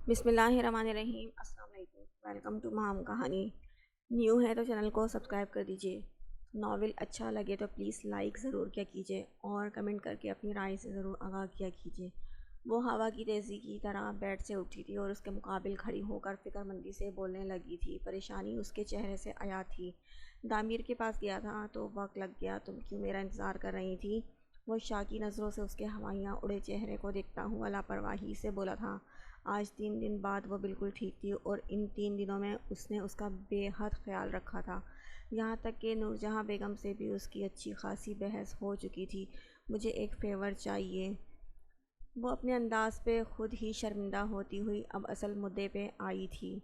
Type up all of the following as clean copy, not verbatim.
بسم اللہ الرحمن الرحیم۔ السلام علیکم، ویلکم ٹو مام کہانی۔ نیو ہے تو چینل کو سبسکرائب کر دیجئے۔ ناول اچھا لگے تو پلیز لائک ضرور کیا کیجئے اور کمنٹ کر کے اپنی رائے سے ضرور آگاہ کیا کیجئے۔ وہ ہوا کی تیزی کی طرح بیڈ سے اٹھی تھی اور اس کے مقابل کھڑی ہو کر فکر مندی سے بولنے لگی تھی۔ پریشانی اس کے چہرے سے عیاں تھی۔ دامیر کے پاس گیا تھا تو وقت لگ گیا، تم کیوں میرا انتظار کر رہی تھی؟ وہ شاکی نظروں سے اس کے ہوائیاں اڑے چہرے کو دیکھتا ہوا لاپرواہی سے بولا تھا۔ آج 3 دن بعد وہ بالکل ٹھیک تھی اور ان 3 دنوں میں اس نے اس کا بے حد خیال رکھا تھا، یہاں تک کہ نورجہاں بیگم سے بھی اس کی اچھی خاصی بحث ہو چکی تھی۔ مجھے ایک فیور چاہیے۔ وہ اپنے انداز پہ خود ہی شرمندہ ہوتی ہوئی اب اصل مدعے پہ آئی تھی۔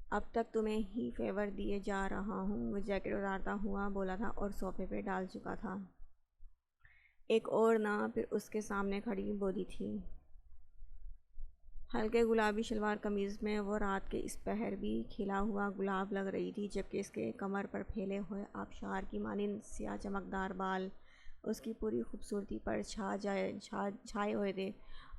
اب تک تمہیں ہی فیور دیے جا رہا ہوں، وہ جیکٹ اتارتا ہوا بولا تھا اور صوفے پہ ڈال چکا تھا۔ ایک اور نہ، پھر اس کے سامنے کھڑی بولی تھی۔ ہلکے گلابی شلوار قمیض میں وہ رات کے اس پہر بھی کھلا ہوا گلاب لگ رہی تھی، جبکہ اس کے کمر پر پھیلے ہوئے آبشار کی مانند سیاہ چمکدار بال اس کی پوری خوبصورتی پر چھائے ہوئے تھے۔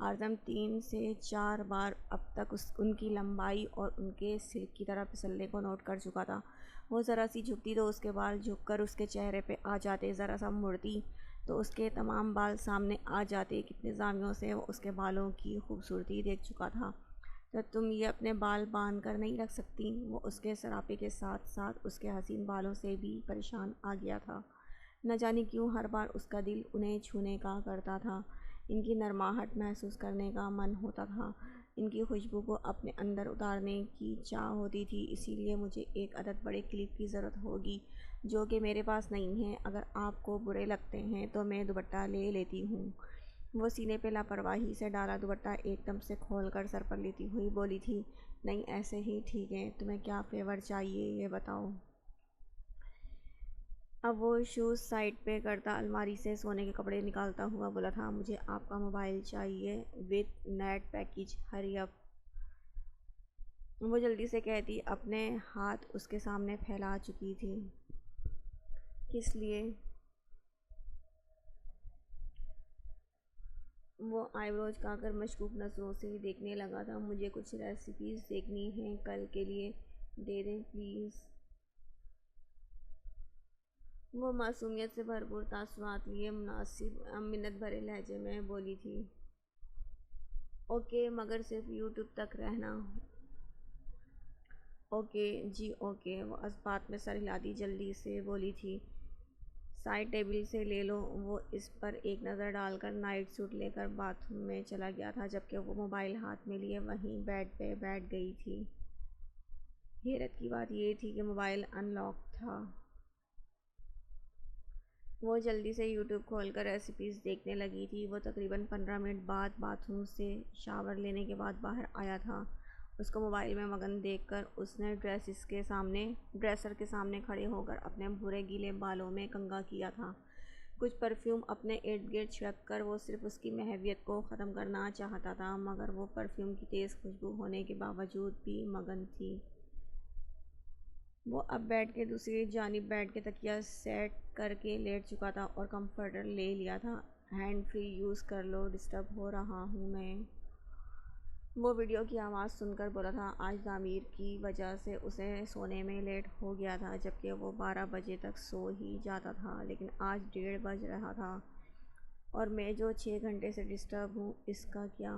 آدم 3 سے 4 بار اب تک ان کی لمبائی اور ان کے سلک کی طرح پھسلنے کو نوٹ کر چکا تھا۔ وہ ذرا سی جھکتی تو اس کے بال جھک کر اس کے چہرے پہ آ جاتے، ذرا سا مڑتی تو اس کے تمام بال سامنے آ جاتے۔ کتنے زاویوں سے وہ اس کے بالوں کی خوبصورتی دیکھ چکا تھا۔ تو تم یہ اپنے بال باندھ کر نہیں رکھ سکتی؟ وہ اس کے سراپے کے ساتھ ساتھ اس کے حسین بالوں سے بھی پریشان آ گیا تھا۔ نہ جانے کیوں ہر بار اس کا دل انہیں چھونے کا کرتا تھا، ان کی نرماہٹ محسوس کرنے کا من ہوتا تھا، ان کی خوشبو کو اپنے اندر اتارنے کی چاہ ہوتی تھی۔ اسی لیے مجھے ایک عدد بڑے کلپ کی ضرورت ہوگی، جو کہ میرے پاس نہیں ہے۔ اگر آپ کو برے لگتے ہیں تو میں دوپٹہ لے لیتی ہوں۔ وہ سینے پہ لاپرواہی سے ڈالا دوپٹہ ایک دم سے کھول کر سر پر لیتی ہوئی بولی تھی۔ نہیں، ایسے ہی ٹھیک ہے۔ تمہیں کیا فیور چاہیے یہ بتاؤ۔ اب وہ شوز سائڈ پہ کرتا الماری سے سونے کے کپڑے نکالتا ہوا بولا تھا۔ مجھے آپ کا موبائل چاہیے وتھ نیٹ پیکج، ہری اپ۔ وہ جلدی سے کہتی اپنے ہاتھ اس کے سامنے پھیلا چکی تھی۔ کس لیے؟ وہ آئی بروز جھکا کر مشکوک نظروں سے دیکھنے لگا تھا۔ مجھے کچھ ریسیپیز دیکھنی ہیں، کل کے لیے دے دیں پلیز۔ وہ معصومیت سے بھرپور تاثرات لیے مناسب منت بھرے لہجے میں بولی تھی۔ اوکے، مگر صرف یوٹیوب تک رہنا۔ اوکے جی اوکے، وہ اسبات میں سر ہلاتی جلدی سے بولی تھی۔ سائڈ ٹیبل سے لے لو۔ وہ اس پر ایک نظر ڈال کر نائٹ سوٹ لے کر باتھ روم میں چلا گیا تھا، جبکہ وہ موبائل ہاتھ میں لیے وہیں بیڈ پہ بیٹھ گئی تھی۔ حیرت کی بات یہ تھی کہ موبائل ان لاک تھا۔ وہ جلدی سے یوٹیوب کھول کر ریسیپیز دیکھنے لگی تھی۔ وہ تقریباً 15 منٹ بعد باتھ روم سے شاور لینے کے بعد باہر آیا تھا۔ اس کو موبائل میں مگن دیکھ کر اس نے ڈریسر کے سامنے کھڑے ہو کر اپنے بھورے گیلے بالوں میں کنگھا کیا تھا۔ کچھ پرفیوم اپنے ارد گرد چھڑک کر وہ صرف اس کی مہویت کو ختم کرنا چاہتا تھا، مگر وہ پرفیوم کی تیز خوشبو ہونے کے باوجود بھی مگن تھی۔ وہ اب بیڈ کے دوسری جانب بیٹھ کے تکیہ سیٹ کر کے لیٹ چکا تھا اور کمفرٹر لے لیا تھا۔ ہینڈ فری یوز کر لو، ڈسٹرب ہو رہا ہوں میں۔ وہ ویڈیو کی آواز سن کر بولا تھا۔ آج دامیر کی وجہ سے اسے سونے میں لیٹ ہو گیا تھا، جبکہ وہ 12 بجے تک سو ہی جاتا تھا، لیکن آج 1:30 بج رہا تھا اور میں جو 6 گھنٹے سے ڈسٹرب ہوں، اس کا کیا؟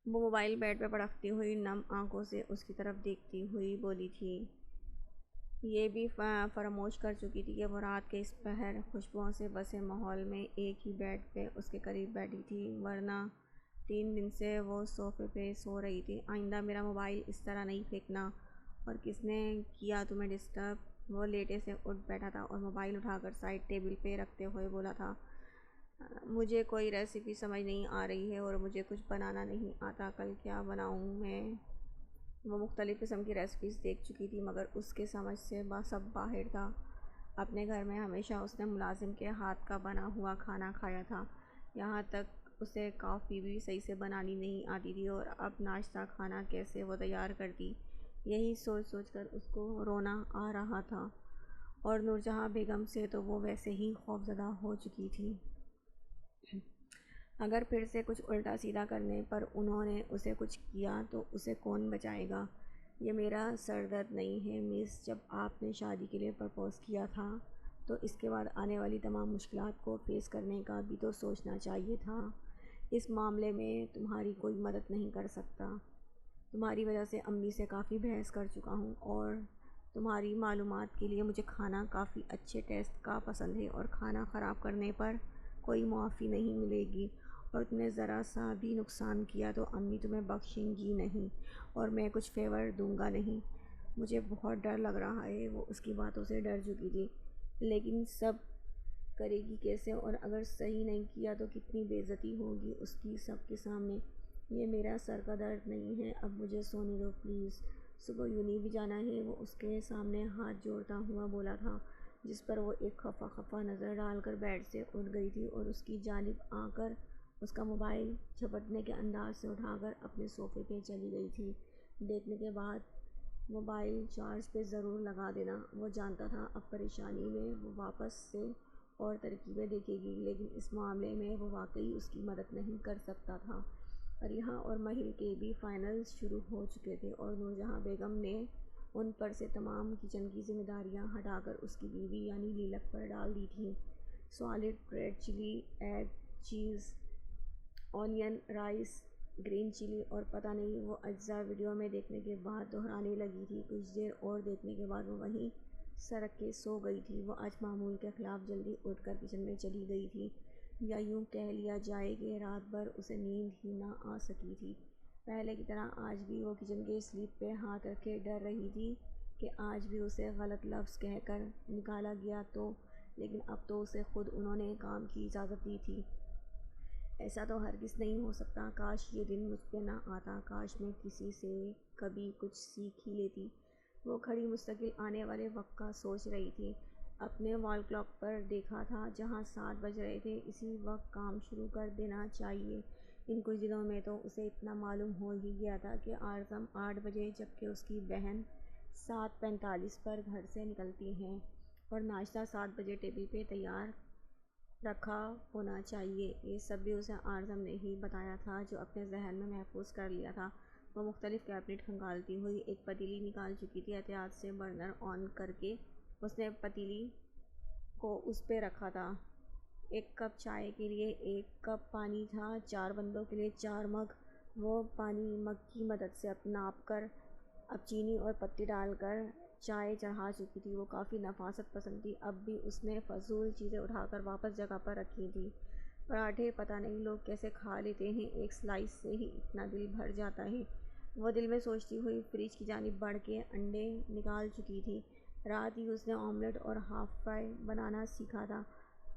وہ موبائل بیڈ پہ پڑکتی ہوئی نم آنکھوں سے اس کی طرف دیکھتی ہوئی بولی تھی۔ یہ بھی فراموش کر چکی تھی کہ وہ رات کے اس پہر خوشبوؤں سے بسے ماحول میں ایک ہی بیڈ پہ اس کے قریب بیٹھی تھی، ورنہ 3 دن سے وہ صوفے پہ سو رہی تھی۔ آئندہ میرا موبائل اس طرح نہیں پھینکنا۔ اور کس نے کیا تمہیں ڈسٹرب؟ وہ لیٹے سے اٹھ بیٹھا تھا اور موبائل اٹھا کر سائڈ ٹیبل پہ رکھتے ہوئے بولا تھا۔ مجھے کوئی ریسیپی سمجھ نہیں آ رہی ہے اور مجھے کچھ بنانا نہیں آتا، کل کیا بناؤں میں؟ وہ مختلف قسم کی ریسیپیز دیکھ چکی تھی، مگر اس کے سمجھ سے سب باہر تھا۔ اپنے گھر میں ہمیشہ اس نے ملازم کے ہاتھ کا بنا ہوا کھانا کھایا تھا، یہاں تک اسے کافی بھی صحیح سے بنانی نہیں آتی تھی، اور اب ناشتہ کھانا کیسے وہ تیار کرتی، یہی سوچ سوچ کر اس کو رونا آ رہا تھا۔ اور نورجہاں بیگم سے تو وہ ویسے ہی خوفزدہ ہو چکی تھی۔ اگر پھر سے کچھ الٹا سیدھا کرنے پر انہوں نے اسے کچھ کیا تو اسے کون بچائے گا؟ یہ میرا سر درد نہیں ہے مس، جب آپ نے شادی کے لیے پرپوز کیا تھا تو اس کے بعد آنے والی تمام مشکلات کو فیس کرنے کا بھی تو سوچنا چاہیے تھا۔ اس معاملے میں تمہاری کوئی مدد نہیں کر سکتا۔ تمہاری وجہ سے امی سے کافی بحث کر چکا ہوں، اور تمہاری معلومات کے لیے مجھے کھانا کافی اچھے ٹیسٹ کا پسند ہے، اور کھانا خراب کرنے پر کوئی معافی نہیں ملے گی، اور تم نے ذرا سا بھی نقصان کیا تو امی تمہیں بخشیں گی نہیں، اور میں کچھ فیور دوں گا نہیں۔ مجھے بہت ڈر لگ رہا ہے۔ وہ اس کی باتوں سے ڈر چکی تھی، لیکن سب کرے گی کیسے، اور اگر صحیح نہیں کیا تو کتنی بے عزتی ہوگی اس کی سب کے سامنے۔ یہ میرا سر کا درد نہیں ہے، اب مجھے سونے دو پلیز، صبح یونی بھی جانا ہے۔ وہ اس کے سامنے ہاتھ جوڑتا ہوا بولا تھا، جس پر وہ ایک خفا خفا نظر ڈال کر بیڈ سے اٹھ گئی تھی اور اس کی جانب آ کر اس کا موبائل جھپٹنے کے انداز سے اٹھا کر اپنے صوفے پہ چلی گئی تھی۔ دیکھنے کے بعد موبائل چارج پہ ضرور لگا دینا۔ وہ جانتا تھا اب پریشانی میں وہ واپس سے اور ترکیبیں دیکھے گی، لیکن اس معاملے میں وہ واقعی اس کی مدد نہیں کر سکتا تھا۔ اریحا اور مہل کے بھی فائنلز شروع ہو چکے تھے، اور نورجہاں بیگم نے ان پر سے تمام کچن کی ذمہ داریاں ہٹا کر اس کی بیوی یعنی لیلک پر ڈال دی تھیں۔ سالڈ ریڈ چلی، ایگ، چیز، آنین، رائس، گرین چلی اور پتہ نہیں وہ اجزاء ویڈیو میں دیکھنے کے بعد دہرانے لگی تھی۔ کچھ دیر اور دیکھنے کے بعد وہ وہیں سرک کے سو گئی تھی۔ وہ آج معمول کے خلاف جلدی اٹھ کر کچن میں چلی گئی تھی، یا یوں کہہ لیا جائے کہ رات بھر اسے نیند ہی نہ آ سکی تھی۔ پہلے کی طرح آج بھی وہ کچن کے سلپ پہ ہاتھ رکھے ڈر رہی تھی کہ آج بھی اسے غلط لفظ کہہ کر نکالا گیا تو، لیکن اب تو اسے خود انہوں نے کام کی اجازت دی تھی۔ ایسا تو ہرگز نہیں ہو سکتا۔ کاش یہ دن مجھ پہ نہ آتا، کاش میں کسی سے کبھی کچھ سیکھ ہی لیتی۔ وہ کھڑی مستقل آنے والے وقت کا سوچ رہی تھی۔ اپنے وال کلاک پر دیکھا تھا، جہاں 7 بج رہے تھے۔ اسی وقت کام شروع کر دینا چاہیے۔ ان کچھ دنوں میں تو اسے اتنا معلوم ہو ہی گیا تھا کہ اعظم 8 بجے جبکہ اس کی بہن 7:45 پر گھر سے نکلتی ہیں، اور ناشتہ 7 بجے ٹیبل پہ تیار رکھا ہونا چاہیے۔ یہ سب بھی اسے اعظم نے ہی بتایا تھا، جو اپنے ذہن میں محفوظ کر لیا تھا۔ وہ مختلف کیبنٹ کھنگالتی ہوئی ایک پتیلی نکال چکی تھی۔ احتیاط سے برنر آن کر کے اس نے پتیلی کو اس پہ رکھا تھا۔ 1 کپ چائے کے لیے 1 کپ پانی تھا، 4 بندوں کے لیے 4 مگ۔ وہ پانی مگ کی مدد سے ناپ کر اب چینی اور پتی ڈال کر چائے چڑھا چکی تھی۔ وہ کافی نفاست پسند تھی، اب بھی اس نے فضول چیزیں اٹھا کر واپس جگہ پر رکھی تھیں۔ پراٹھے پتہ نہیں لوگ کیسے کھا لیتے ہیں، ایک سلائس سے ہی اتنا دل بھر جاتا ہے۔ وہ دل میں سوچتی ہوئی فریج کی جانب بڑھ کے انڈے نکال چکی تھی۔ رات ہی اس نے آملیٹ اور ہاف فرائی بنانا سیکھا تھا،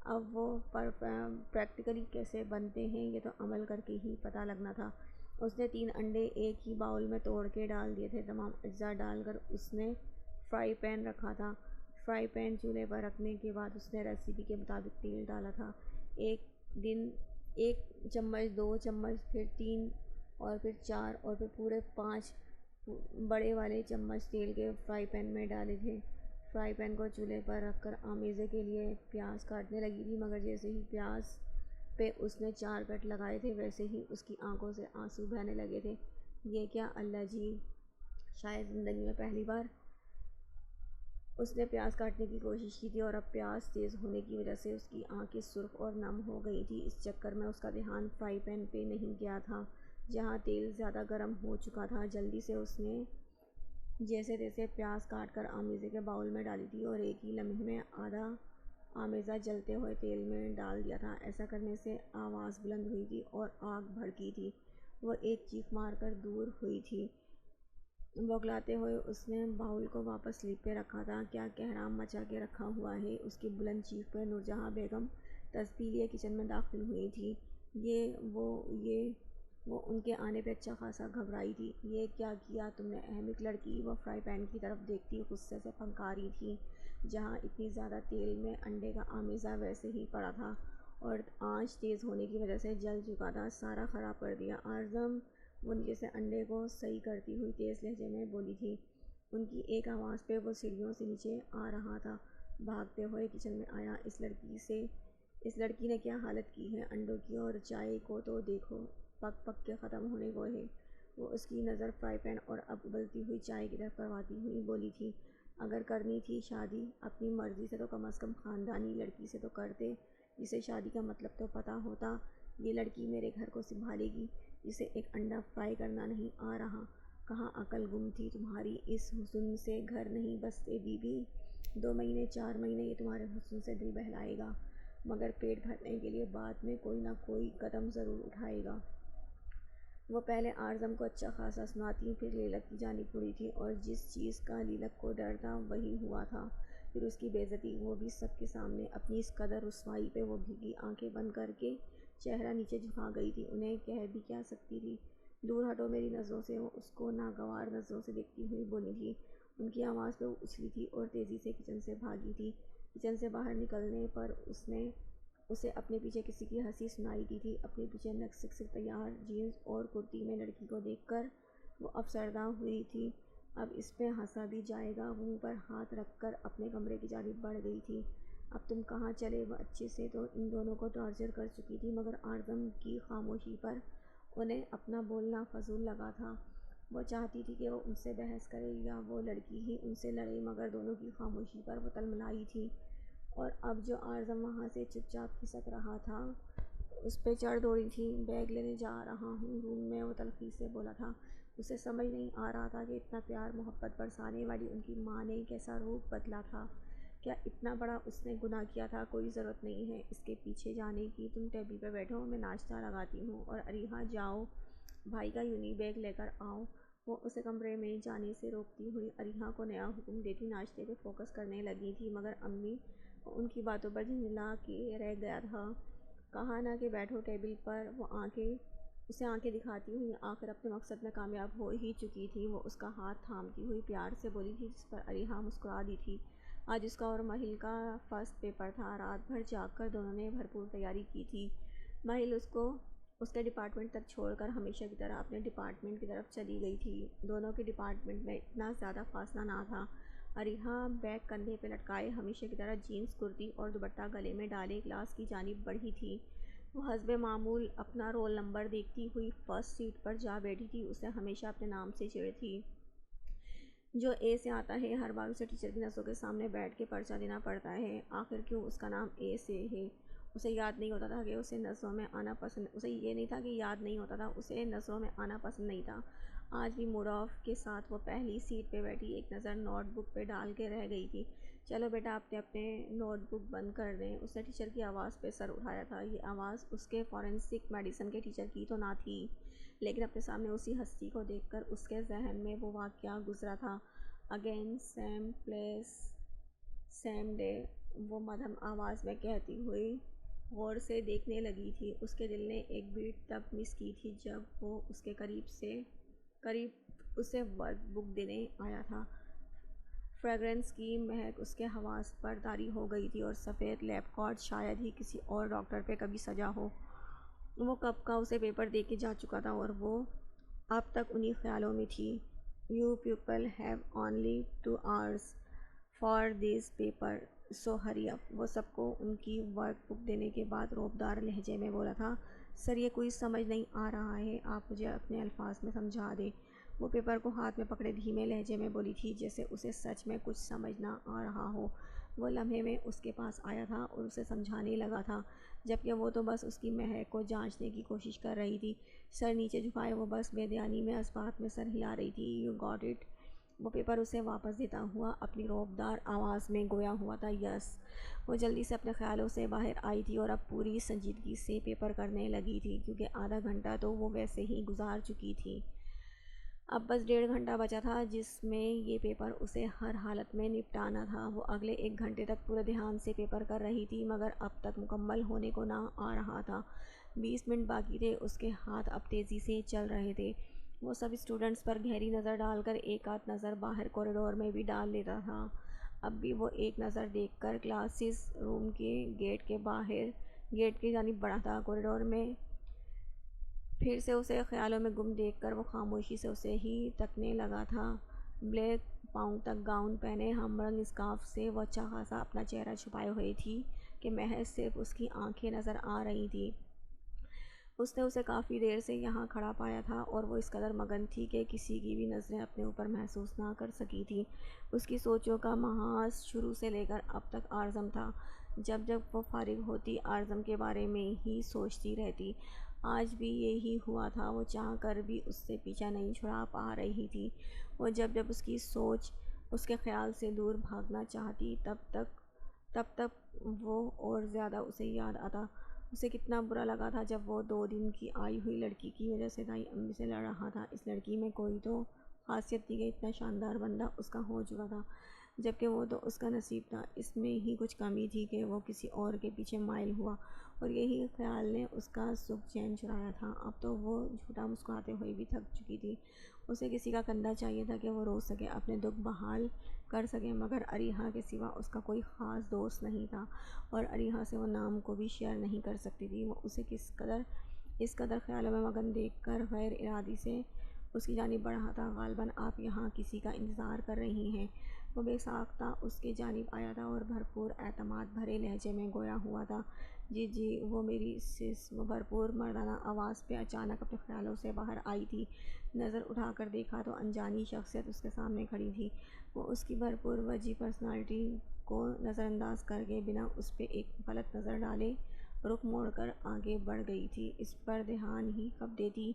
اب وہ پریکٹیکلی کیسے بنتے ہیں یہ تو عمل کر کے ہی پتہ لگنا تھا۔ اس نے 3 انڈے ایک ہی باؤل میں توڑ کے ڈال دیے تھے۔ تمام اجزاء ڈال کر اس نے فرائی پین رکھا تھا۔ فرائی پین چولہے پر رکھنے کے بعد اس نے ریسیپی کے مطابق تیل ڈالا تھا۔ 1 چمچ، 2 چمچ، پھر 3 اور پھر 4 اور پھر پورے 5 بڑے والے چمچ تیل کے فرائی پین میں ڈالے تھے۔ فرائی پین کو چولہے پر رکھ کر آمیزے کے لیے پیاز کاٹنے لگی تھی، مگر جیسے ہی پیاز پہ اس نے 4 کٹ لگائے تھے ویسے ہی اس کی آنکھوں سے آنسو بہنے لگے تھے۔ یہ کیا اللہ جی! شاید زندگی میں پہلی بار اس نے پیاز کاٹنے کی کوشش کی تھی، اور اب پیاز تیز ہونے کی وجہ سے اس کی آنکھیں سرخ اور نم ہو گئی تھیں۔ اس چکر میں اس کا دھیان فرائی پین پہ نہیں گیا تھا، جہاں تیل زیادہ گرم ہو چکا تھا۔ جلدی سے اس نے جیسے تیسے پیاز کاٹ کر آمیزے کے باؤل میں ڈالی تھی، اور ایک ہی لمحے میں آدھا آمیزہ جلتے ہوئے تیل میں ڈال دیا تھا۔ ایسا کرنے سے آواز بلند ہوئی تھی اور آگ بھڑکی تھی۔ وہ ایک چیخ مار کر دور ہوئی تھی۔ بوکھلاتے ہوئے اس نے باؤل کو واپس سلپ پہ رکھا تھا۔ کیا کہرام مچا کے رکھا ہوا ہے! اس کی بلند چیخ پر نورجہاں بیگم تسبیح لیے کچن میں داخل ہوئی تھی۔ وہ ان کے آنے پہ اچھا خاصا گھبرائی تھی۔ یہ کیا کیا تم نے احمق لڑکی! وہ فرائی پین کی طرف دیکھتی غصے سے پھنکاری تھی۔ جہاں اتنی زیادہ تیل میں انڈے کا آمیزہ ویسے ہی پڑا تھا، اور آنچ تیز ہونے کی وجہ سے جل چکا تھا، سارا خراب کر دیا۔ اعظم! وہ نیچے سے انڈے کو صحیح کرتی ہوئی تیز لہجے میں بولی تھی۔ ان کی ایک آواز پہ وہ سیڑھیوں سے نیچے آ رہا تھا، بھاگتے ہوئے کچن میں آیا۔ اس لڑکی سے اس لڑکی نے کیا حالت کی ہے انڈوں کی، اور چائے کو تو دیکھو پک پک کے ختم ہونے کو ہے۔ وہ اس کی نظر فرائی پین اور اب ابلتی ہوئی چائے کی طرف کرواتی ہوئی بولی تھی، اگر کرنی تھی شادی اپنی مرضی سے تو کم از کم خاندانی لڑکی سے تو کرتے، جسے شادی کا مطلب تو پتہ ہوتا۔ یہ لڑکی میرے گھر کو سنبھالے گی جسے ایک انڈا فرائی کرنا نہیں آ رہا۔ کہاں عقل گم تھی تمہاری؟ اس حسن سے گھر نہیں بستے بی بی۔ 2 مہینے 4 مہینے یہ تمہارے حسن سے دل بہلائے گا، مگر پیٹ بھرنے کے لیے بعد میں کوئی نہ کوئی قدم ضرور اٹھائے گا۔ وہ پہلے اعظم کو اچھا خاصا سناتی، پھر لیلک کی جانب مڑی تھی، اور جس چیز کا لیلک کو ڈر تھا وہی ہوا تھا۔ پھر اس کی بے عزتی، وہ بھی سب کے سامنے۔ اپنی اس قدر رسوائی پہ وہ بھیگی آنکھیں بند کر کے چہرہ نیچے جھکا گئی تھی۔ انہیں کہہ بھی کیا سکتی تھی؟ دور ہٹو میری نظروں سے۔ وہ اس کو ناگوار نظروں سے دیکھتی ہوئی بولی تھی۔ ان کی آواز پہ وہ اچھلی تھی اور تیزی سے کچن سے بھاگی تھی۔ کچن سے باہر نکلنے پر اسے اپنے پیچھے کسی کی ہنسی سنائی دی تھی۔ اپنے پیچھے نکسک سے تیار جینز اور کرتی میں لڑکی کو دیکھ کر وہ افسردہ ہوئی تھی۔ اب اس پہ ہنسا بھی جائے گا۔ وہ منہ پر ہاتھ رکھ کر اپنے کمرے کی جانب بڑھ گئی تھی۔ اب تم کہاں چلے؟ وہ اچھے سے تو ان دونوں کو ٹارچر کر چکی تھی، مگر اعظم کی خاموشی پر انہیں اپنا بولنا فضول لگا تھا۔ وہ چاہتی تھی کہ وہ ان سے بحث کرے یا وہ لڑکی ہی ان سے لڑے، مگر دونوں کی خاموشی پر وہ تلملائی تھی۔ اور اب جو اعظم وہاں سے چپ چاپ کھسک رہا تھا اس پہ چڑھ دوڑی تھی۔ بیگ لینے جا رہا ہوں روم میں، وہ تلخی سے بولا تھا۔ اسے سمجھ نہیں آ رہا تھا کہ اتنا پیار محبت برسانے والی ان کی ماں نے کیسا روپ بدلا تھا۔ کیا اتنا بڑا اس نے گناہ کیا تھا؟ کوئی ضرورت نہیں ہے اس کے پیچھے جانے کی، تم ٹیبل پہ بیٹھو، میں ناشتہ لگاتی ہوں، اور اریحا جاؤ بھائی کا یونی بیگ لے کر آؤ۔ وہ اسے کمرے میں جانے سے روکتی ہوئی اریحا کو نیا حکم دیتی ناشتے پہ فوکس کرنے لگی تھی، مگر امی ان کی باتوں پر جھنجھلا کے رہ گیا تھا۔ کہا نا کہ بیٹھو ٹیبل پر۔ وہ اسے آنکھیں دکھاتی ہوئی آخر اپنے مقصد میں کامیاب ہو ہی چکی تھی۔ وہ اس کا ہاتھ تھامتی ہوئی پیار سے بولی تھی، جس پر اریحا مسکرا دی تھی۔ آج اس کا اور مہل کا فرسٹ پیپر تھا۔ رات بھر جاگ کر دونوں نے بھرپور تیاری کی تھی۔ مہل اس کے ڈپارٹمنٹ تک چھوڑ کر ہمیشہ کی طرح اپنے ڈپارٹمنٹ کی طرف چلی گئی تھی۔ دونوں کے ڈپارٹمنٹ میں اتنا زیادہ فاصلہ نہ تھا۔ اریحا بیگ کندھے پہ لٹکائے ہمیشہ کی طرح جینز کرتی اور دوپٹہ گلے میں ڈالے کلاس کی جانب بڑھی تھی۔ وہ حسب معمول اپنا رول نمبر دیکھتی ہوئی فرسٹ سیٹ پر جا بیٹھی تھی۔ اسے ہمیشہ اپنے نام سے چڑ تھی۔ جو اے سے آتا ہے ہر بار اسے ٹیچر کی نظروں کے سامنے بیٹھ کے پرچہ دینا پڑتا ہے۔ آخر کیوں اس کا نام اے سے ہے؟ اسے یاد نہیں ہوتا تھا کہ اسے نظروں میں آنا پسند نہیں تھا۔ آج بھی موڈ آف کے ساتھ وہ پہلی سیٹ پہ بیٹھی ایک نظر نوٹ بک پہ ڈال کے رہ گئی تھی۔ چلو بیٹا اپنے نوٹ بک بند کر دیں۔ اس نے ٹیچر کی آواز پہ سر اٹھایا تھا۔ یہ آواز اس کے فورینسک میڈیسن کے ٹیچر کی تو نہ تھی، لیکن اپنے سامنے اسی ہستی کو دیکھ کر اس کے ذہن میں وہ واقعہ گزرا تھا۔ Again same place same day, وہ مدھم آواز میں کہتی ہوئی غور سے دیکھنے لگی تھی۔ اس کے دل نے ایک بیٹ تب مس کی تھی جب وہ اس کے قریب اسے ورک بک دینے آیا تھا۔ فریگرنس کی مہک اس کے حواس پر طاری ہو گئی تھی، اور سفید لیب کوٹ شاید ہی کسی اور ڈاکٹر پہ کبھی سجا ہو۔ وہ کب کا اسے پیپر دے کے جا چکا تھا اور وہ اب تک انہی خیالوں میں تھی۔ You people have only 2 hours for this paper, so hurry up۔ وہ سب کو ان کی ورک بک دینے کے بعد روبدار لہجے میں بولا تھا۔ سر یہ کوئی سمجھ نہیں آ رہا ہے، آپ مجھے اپنے الفاظ میں سمجھا دیں۔ وہ پیپر کو ہاتھ میں پکڑے دھیمے لہجے میں بولی تھی، جیسے اسے سچ میں کچھ سمجھ نہ آ رہا ہو۔ وہ لمحے میں اس کے پاس آیا تھا اور اسے سمجھانے لگا تھا، جبکہ وہ تو بس اس کی مہک کو جانچنے کی کوشش کر رہی تھی۔ سر نیچے جھکائے وہ بس بے دھیانی میں اسبات میں سر ہلا رہی تھی۔ You got it۔ وہ پیپر اسے واپس دیتا ہوا اپنی روبدار آواز میں گویا ہوا تھا، یس۔ وہ جلدی سے اپنے خیالوں سے باہر آئی تھی اور اب پوری سنجیدگی سے پیپر کرنے لگی تھی، کیونکہ آدھا گھنٹہ تو وہ ویسے ہی گزار چکی تھی۔ اب بس 1.5 گھنٹہ بچا تھا جس میں یہ پیپر اسے ہر حالت میں نپٹانا تھا۔ وہ اگلے 1 گھنٹے تک پورے دھیان سے پیپر کر رہی تھی، مگر اب تک مکمل ہونے کو نہ آ رہا تھا۔ 20 منٹ باقی تھے، اس کے ہاتھ اب تیزی سے چل رہے تھے۔ وہ سب اسٹوڈنٹس پر گہری نظر ڈال کر ایک آدھ نظر باہر کوریڈور میں بھی ڈال لیتا تھا۔ اب بھی وہ ایک نظر دیکھ کر کلاسز روم کے گیٹ کی جانب بڑھا تھا۔ کوریڈور میں پھر سے اسے خیالوں میں گم دیکھ کر وہ خاموشی سے اسے ہی تکنے لگا تھا۔ بلیک پاؤں تک گاؤن پہنے ہم رنگ اسکارف سے وہ اچھا خاصا اپنا چہرہ چھپائے ہوئے تھی، کہ محض صرف اس کی آنکھیں نظر آ رہی تھیں۔ اس نے اسے کافی دیر سے یہاں کھڑا پایا تھا اور وہ اس قدر مگن تھی کہ کسی کی بھی نظریں اپنے اوپر محسوس نہ کر سکی تھی۔ اس کی سوچوں کا محاذ شروع سے لے کر اب تک آرزم تھا۔ جب جب وہ فارغ ہوتی آرزم کے بارے میں ہی سوچتی رہتی۔ آج بھی یہی ہوا تھا، وہ چاہ کر بھی اس سے پیچھا نہیں چھڑا پا رہی تھی۔ وہ جب جب اس کی سوچ اس کے خیال سے دور بھاگنا چاہتی تب تک وہ اور زیادہ اسے یاد آتا۔ اسے کتنا برا لگا تھا جب وہ 2 دن کی آئی ہوئی لڑکی کی وجہ سے دائی امی سے لڑ رہا تھا۔ اس لڑکی میں کوئی تو خاصیت تھی کہ اتنا شاندار بندہ اس کا ہو چکا تھا، جبکہ وہ تو اس کا نصیب تھا۔ اس میں ہی کچھ کمی تھی کہ وہ کسی اور کے پیچھے مائل ہوا اور یہی خیال نے اس کا سکھ چین چرایا تھا۔ اب تو وہ جھوٹا مسکراتے ہوئے بھی تھک چکی تھی۔ اسے کسی کا کندھا چاہیے تھا کہ وہ رو سکے، اپنے دکھ بحال کر سکے، مگر اریحا کے سوا اس کا کوئی خاص دوست نہیں تھا اور اریحا سے وہ نام کو بھی شیئر نہیں کر سکتی تھی۔ وہ اسے اس قدر خیالوں میں مگن دیکھ کر غیر ارادی سے اس کی جانب بڑھا تھا۔ غالباً آپ یہاں کسی کا انتظار کر رہی ہیں۔ وہ بے ساختہ اس کی جانب آیا تھا اور بھرپور اعتماد بھرے لہجے میں گویا ہوا تھا، جی جی وہ میری سس۔ وہ بھرپور مردانہ آواز پہ اچانک اپنے خیالوں سے باہر آئی تھی۔ نظر اٹھا کر دیکھا تو انجانی شخصیت اس کے سامنے کھڑی تھی۔ وہ اس کی بھرپور وجیح پرسنالٹی کو نظر انداز کر کے بنا اس پہ ایک غلط نظر ڈالے رخ موڑ کر آگے بڑھ گئی تھی۔ اس پر دھیان ہی کب دیتی؟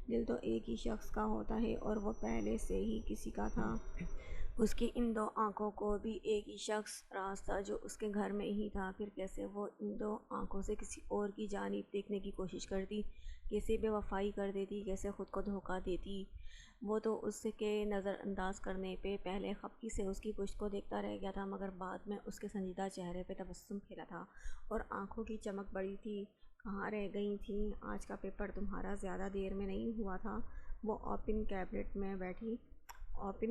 دل تو ایک ہی شخص کا ہوتا ہے اور وہ پہلے سے ہی کسی کا تھا۔ اس کی ان 2 آنکھوں کو بھی ایک ہی شخص راز تھا جو اس کے گھر میں ہی تھا۔ پھر کیسے وہ ان 2 آنکھوں سے کسی اور کی جانب دیکھنے کی کوشش کرتی، کیسے بے وفائی کر دیتی، کیسے خود کو دھوکہ دیتی۔ وہ تو اس کے نظر انداز کرنے پہ پہلے خفگی سے اس کی پشت کو دیکھتا رہ گیا تھا، مگر بعد میں اس کے سنجیدہ چہرے پہ تبسم کھلا تھا اور آنکھوں کی چمک بڑھی تھی۔ کہاں رہ گئی تھیں؟ آج کا پیپر تمہارا زیادہ دیر میں نہیں ہوا تھا؟ وہ اوپن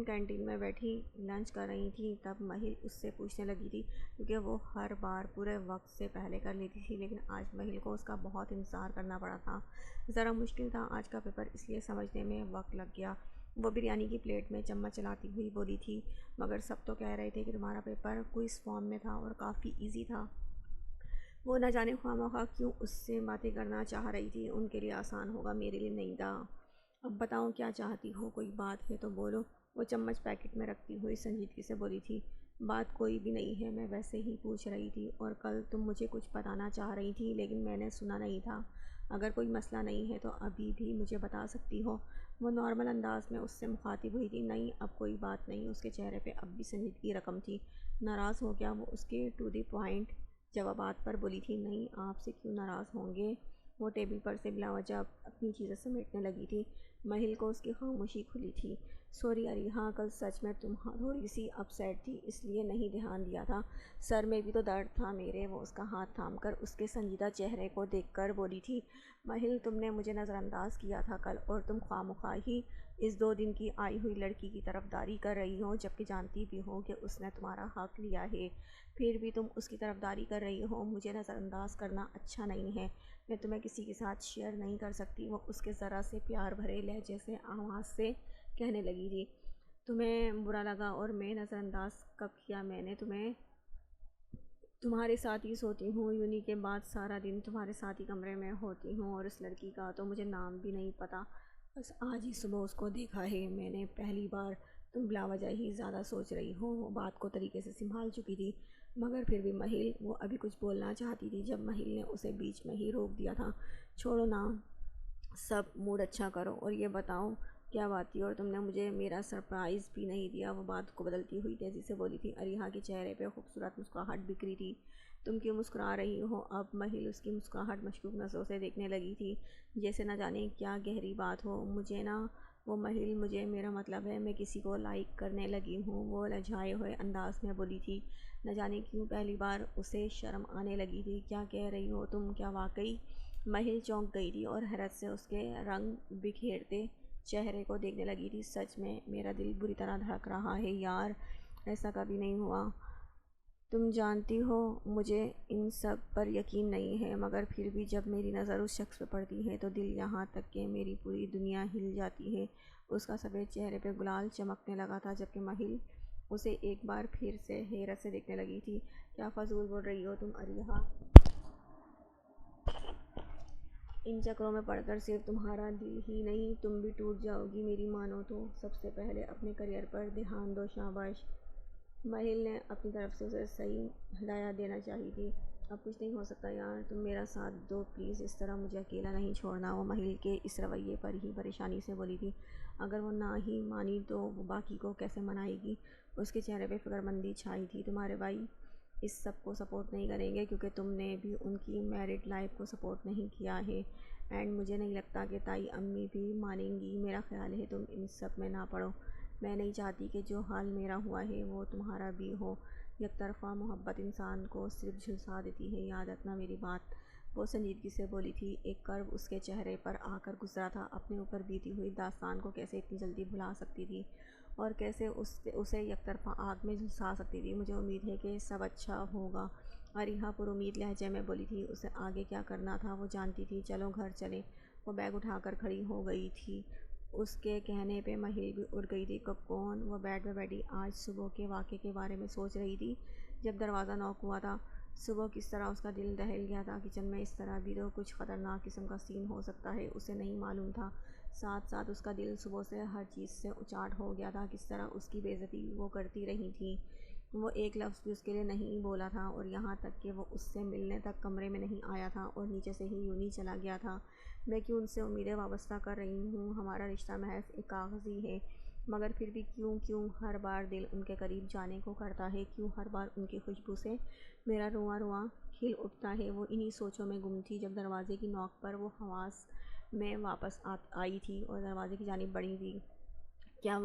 کینٹین میں بیٹھی لنچ کر رہی تھیں، تب مہل اس سے پوچھنے لگی تھی، کیونکہ وہ ہر بار پورے وقت سے پہلے کر لیتی تھی، لیکن آج مہل کو اس کا بہت انتظار کرنا پڑا تھا۔ ذرا مشکل تھا آج کا پیپر، اس لیے سمجھنے میں وقت لگ گیا۔ وہ بریانی کی پلیٹ میں چمچ چلاتی ہوئی بولی تھی، مگر سب تو کہہ رہے تھے کہ تمہارا پیپر کوئز فارم میں تھا اور کافی ایزی تھا۔ وہ نہ جانے خواہ مخواہ کیوں اس سے باتیں کرنا چاہ رہی تھی۔ ان کے لیے آسان ہوگا، میرے لیے نہیں تھا۔ اب بتاؤ کیا چاہتی ہو؟ کوئی بات ہے تو بولو۔ وہ چمچ پیکٹ میں رکھتی ہوئی سنجیدگی سے بولی تھی، بات کوئی بھی نہیں ہے، میں ویسے ہی پوچھ رہی تھی، اور کل تم مجھے کچھ بتانا چاہ رہی تھی لیکن میں نے سنا نہیں تھا۔ اگر کوئی مسئلہ نہیں ہے تو ابھی بھی مجھے بتا سکتی ہو۔ وہ نارمل انداز میں اس سے مخاطب ہوئی تھی۔ نہیں اب کوئی بات نہیں۔ اس کے چہرے پہ اب بھی سنجیدگی رقم تھی۔ ناراض ہو کیا؟ وہ اس کے ٹو دی پوائنٹ جوابات پر بولی تھی۔ نہیں آپ سے کیوں ناراض ہوں گے؟ وہ ٹیبل پر سے بلا وجہ اپنی چیزیں سمیٹنے لگی تھی۔ مہل کو اس کی خاموشی کھلی تھی۔ سوری اریحا، کل سچ میں تم تھوڑی سی اپ سیٹ تھی، اس لیے نہیں دھیان دیا تھا۔ سر میں بھی تو درد تھا میرے۔ وہ اس کا ہاتھ تھام کر اس کے سنجیدہ چہرے کو دیکھ کر بولی تھی، مہل تم نے مجھے نظر انداز کیا تھا کل، اور تم خواہ مخواہ ہی اس 2 دن کی آئی ہوئی لڑکی کی طرفداری کر رہی ہو، جبکہ جانتی بھی ہو کہ اس نے تمہارا حق لیا ہے، پھر بھی تم اس کی طرفداری کر رہی ہو۔ مجھے نظر انداز کرنا اچھا نہیں ہے، میں تمہیں کسی کے ساتھ شیئر نہیں کر سکتی۔ وہ اس کے ذرا سے پیار بھرے لہجے سے آواز سے کہنے لگی تھی، تمہیں برا لگا اور میں نظر انداز کب کیا؟ میں نے تمہارے ساتھ ہی سوتی ہوں، یونی کے بعد سارا دن تمہارے ساتھ ہی کمرے میں ہوتی ہوں، اور اس لڑکی کا تو مجھے نام بھی نہیں پتہ، بس آج ہی صبح اس کو دیکھا ہے میں نے پہلی بار۔ تم بلا وجہ ہی زیادہ سوچ رہی ہو۔ وہ بات کو طریقے سے سنبھال چکی تھی، مگر پھر بھی مہل، وہ ابھی کچھ بولنا چاہتی تھی جب مہل نے اسے بیچ میں ہی روک دیا تھا۔ چھوڑو نا سب، موڈ اچھا کرو اور یہ بتاؤ کیا بات تھی، اور تم نے مجھے میرا سرپرائز بھی نہیں دیا۔ وہ بات کو بدلتی ہوئی تیزی سے بولی تھی۔ اریحا کے چہرے پہ خوبصورت مسکراہٹ بکھری تھی۔ تم کیوں مسکرا رہی ہو اب؟ مہل اس کی مسکراہٹ مشکوک نظروں سے دیکھنے لگی تھی، جیسے نہ جانے کیا گہری بات ہو۔ مجھے نا وہ مہل، مجھے میرا مطلب ہے میں کسی کو لائک کرنے لگی ہوں، وہ لجھائے ہوئے انداز میں بولی تھی۔ نہ جانے کیوں پہلی بار اسے شرم آنے لگی تھی۔ کیا کہہ رہی ہو تم؟ کیا واقعی؟ مہل چونک گئی تھی اور حیرت سے اس کے رنگ بکھیرتے چہرے کو دیکھنے لگی تھی۔ سچ میں میرا دل بری طرح دھڑک رہا ہے یار، ایسا کبھی نہیں ہوا۔ تم جانتی ہو مجھے ان سب پر یقین نہیں ہے، مگر پھر بھی جب میری نظر اس شخص پہ پڑتی ہے تو دل، یہاں تک کہ میری پوری دنیا ہل جاتی ہے۔ اس کا سفید چہرے پہ گلال چمکنے لگا تھا، جبکہ مہل اسے ایک بار پھر سے حیرت سے دیکھنے لگی تھی۔ کیا فضول بول رہی ہو تم اریحا؟ ان چکروں میں پڑھ کر صرف تمہارا دل ہی نہیں تم بھی ٹوٹ جاؤ گی، میری مانو تو سب سے پہلے اپنے کریئر پر دھیان دو۔ شاباش، مہل نے اپنی طرف سے اسے صحیح ہدایت دینا چاہی تھی۔ اب کچھ نہیں ہو سکتا یار، تم میرا ساتھ دو پلیز، اس طرح مجھے اکیلا نہیں چھوڑنا۔ وہ مہل کے اس رویے پر ہی پریشانی سے بولی تھی۔ اگر وہ نہ ہی مانی تو وہ باقی کو کیسے منائے گی؟ اس کے چہرے پہ فکر مندی چھائی تھی۔ تمہارے بھائی اس سب کو سپورٹ نہیں کریں گے کیونکہ تم نے بھی ان کی میرڈ لائف کو سپورٹ نہیں کیا ہے، اینڈ مجھے نہیں لگتا کہ تائی امی بھی مانیں گی۔ میرا خیال ہے تم ان سب میں نہ پڑو۔ میں نہیں چاہتی کہ جو حال میرا ہوا ہے وہ تمہارا بھی ہو۔ یک طرفہ محبت انسان کو صرف جھلسا دیتی ہے، یاد رکھنا میری بات۔ وہ سنجیدگی سے بولی تھی۔ ایک کرو اس کے چہرے پر آ کر گزرا تھا۔ اپنے اوپر بیتی ہوئی داستان کو کیسے اتنی جلدی بھلا سکتی تھی اور کیسے اسے یک طرفہ آگ میں جھلسا سکتی تھی؟ مجھے امید ہے کہ سب اچھا ہوگا، اریحا پر امید لہجے میں بولی تھی۔ اسے آگے کیا کرنا تھا وہ جانتی تھی۔ چلو گھر چلیں۔ وہ بیگ اٹھا کر کھڑی ہو گئی تھی۔ اس کے کہنے پہ مہل بھی اٹھ گئی تھی۔ کب کون؟ وہ بیڈ پہ بیٹھی آج صبح کے واقعے کے بارے میں سوچ رہی تھی جب دروازہ نوک ہوا تھا۔ صبح کس طرح اس کا دل دہل گیا تھا۔ کچن میں اس طرح بھی تو کچھ خطرناک قسم کا سین ہو سکتا ہے، اسے نہیں معلوم تھا۔ ساتھ ساتھ اس کا دل صبح سے ہر چیز سے اچاٹ ہو گیا تھا۔ کس طرح اس کی بے عزتی وہ کرتی رہی تھی۔ وہ ایک لفظ بھی اس کے لیے نہیں بولا تھا، اور یہاں تک کہ وہ اس سے ملنے تک کمرے میں نہیں آیا تھا اور نیچے سے ہی یوں ہی چلا گیا تھا۔ میں کیوں ان سے امیدیں وابستہ کر رہی ہوں؟ ہمارا رشتہ محض ایک کاغذی ہے، مگر پھر بھی کیوں ہر بار دل ان کے قریب جانے کو کرتا ہے؟ کیوں ہر بار ان کی خوشبو سے میرا رواں رواں کھل اٹھتا ہے؟ وہ انہی سوچوں میں گم تھی جب دروازے کی نوک پر وہ حواس میں واپس آئی تھی اور دروازے کی جانب بڑھی تھی۔ کیا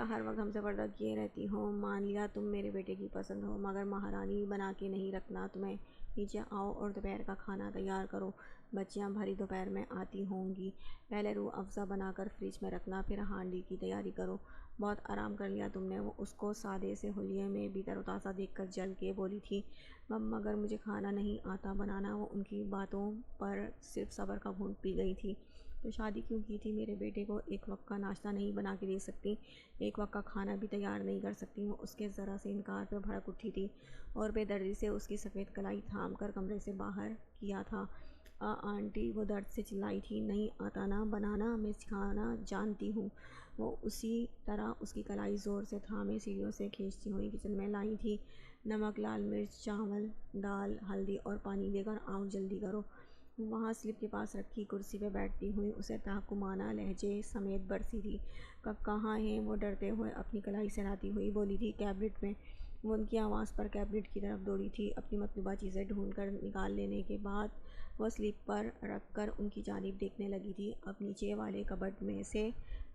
ہر وقت ہم سے پردہ کیے رہتی ہو؟ مان لیا تم میرے بیٹے کی پسند ہو، مگر مہارانی بنا کے نہیں رکھنا تمہیں۔ نیچے آؤ اور دوپہر کا کھانا تیار کرو۔ بچیاں بھری دوپہر میں آتی ہوں گی، پہلے روح افزا بنا کر فریج میں رکھنا، پھر ہانڈی کی تیاری کرو۔ بہت آرام کر لیا تم نے؟ وہ اس کو سادے سے حلیے میں بھی تر و تازہ دیکھ کر جل کے بولی تھی۔ مگر مجھے کھانا نہیں آتا بنانا۔ وہ ان کی باتوں پر صرف صبر کا گھونٹ پی گئی تھی۔ تو شادی کیوں کی تھی؟ میرے بیٹے کو ایک وقت کا ناشتہ نہیں بنا کے دے سکتی، ایک وقت کا کھانا بھی تیار نہیں کر سکتی؟ وہ اس کے ذرا سے انکار پہ بھڑک اٹھی تھی اور بے دردی سے اس کی سفید کلائی تھام کر کمرے سے باہر کیا تھا۔ آنٹی، وہ درد سے چلائی تھی۔ نہیں آتا نا بنانا؟ میں سکھانا جانتی ہوں۔ وہ اسی طرح اس کی کلائی زور سے تھامے سیڑھیوں سے کھینچتی ہوئی کچن میں لائی تھی۔ نمک، لال مرچ، چاول، دال، ہلدی اور پانی دے کر آؤ جلدی کرو۔ وہاں سلپ کے پاس رکھی کرسی پہ بیٹھتی ہوئی اسے تحکمانہ لہجے سمیت برسی تھی۔ کب کہاں ہیں؟ وہ ڈرتے ہوئے اپنی کلائی سہلاتی ہوئی بولی تھی۔ کیبنٹ میں۔ وہ ان کی آواز پر کیبنٹ کی طرف دوڑی تھی۔ اپنی مطلوبہ چیزیں ڈھونڈ کر نکال لینے کے بعد وہ سلپ پر رکھ کر ان کی جانب دیکھنے لگی تھی۔ اب نیچے والے کبرڈ میں سے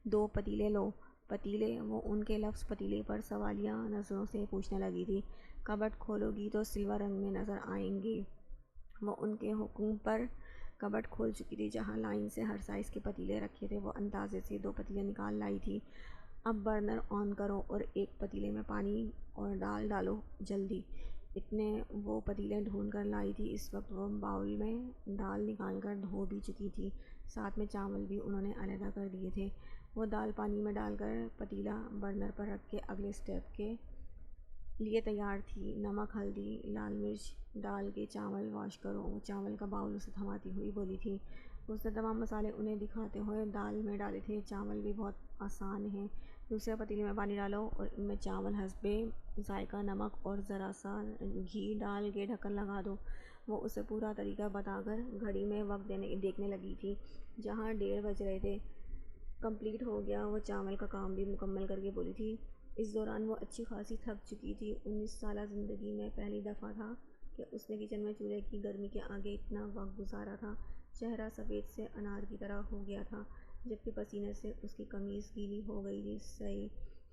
2 پتیلے لو۔ پتیلے؟ وہ ان کے لفظ پتیلے پر سوالیہ نظروں سے پوچھنے لگی تھی۔ کبرڈ کھولو گی تو سلور رنگ میں نظر آئیں گے۔ وہ ان کے حکم پر کبرڈ کھول چکی تھی۔ جہاں لائن سے ہر سائز کے پتیلے رکھے تھے وہ اندازے سے 2 پتیلے نکال لائی تھی۔ اب برنر آن کرو اور ایک پتیلے میں پانی اور دال ڈالو، جلدی۔ اتنے وہ پتیلے ڈھونڈ کر لائی تھی۔ اس وقت وہ باؤل میں دال نکال کر دھو بھی چکی تھی، ساتھ میں چاول بھی انہوں نے علیحدہ کر دیے تھے۔ وہ دال پانی میں ڈال کر پتیلا برنر پر رکھ کے اگلے اسٹیپ کے لیے تیار تھی۔ نمک، ہلدی، لال مرچ ڈال کے چاول واش کرو۔ وہ چاول کا باؤل اسے تھماتی ہوئی بولی تھی۔ اس نے تمام مسالے انہیں دکھاتے ہوئے دال میں ڈالے تھے۔ چاول بھی بہت آسان ہے، دوسرے پتیلے میں پانی ڈالو اور ان میں چاول حسب ذائقہ نمک اور ذرا سا گھی ڈال کے ڈھکن لگا دو۔ وہ اسے پورا طریقہ بتا کر گھڑی میں وقت دیکھنے لگی تھی، جہاں 1:30 بج رہے تھے۔ کمپلیٹ ہو گیا؟ وہ چاول کا کام بھی مکمل کر کے بولی تھی۔ اس دوران وہ اچھی خاصی تھک چکی تھی۔ 19 سالہ زندگی میں پہلی دفعہ تھا کہ اس نے کچن میں چولہے کی گرمی کے آگے اتنا وقت گزارا تھا۔ چہرہ سفید سے انار کی طرح ہو گیا تھا، جبکہ پسینے سے اس کی قمیض گیلی ہو گئی تھی۔ صحیح،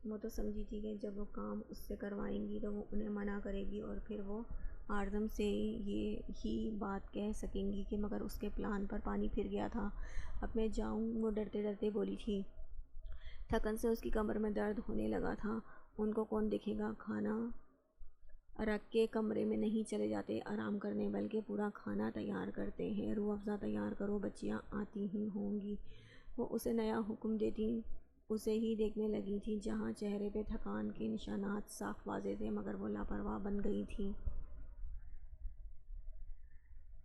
وہ تو سمجھی تھی کہ جب وہ کام اس سے کروائیں گی تو وہ انہیں منع کرے گی اور پھر وہ آرزم سے یہ ہی بات کہہ سکیں گی کہ مگر اس کے پلان پر پانی پھر گیا تھا۔ اب میں جاؤں؟ وہ ڈرتے ڈرتے بولی تھی۔ تھکن سے اس کی کمر میں درد ہونے لگا تھا۔ ان کو کون دیکھے گا؟ کھانا رکھ کے کمرے میں نہیں چلے جاتے آرام کرنے، بلکہ پورا کھانا تیار کرتے ہیں۔ روح افزا تیار کرو، بچیاں آتی ہی ہوں گی۔ وہ اسے نیا حکم دیتی اسے ہی دیکھنے لگی تھی، جہاں چہرے پہ تھکان کے نشانات صاف واضح تھے، مگر وہ لاپرواہ بن گئی تھی۔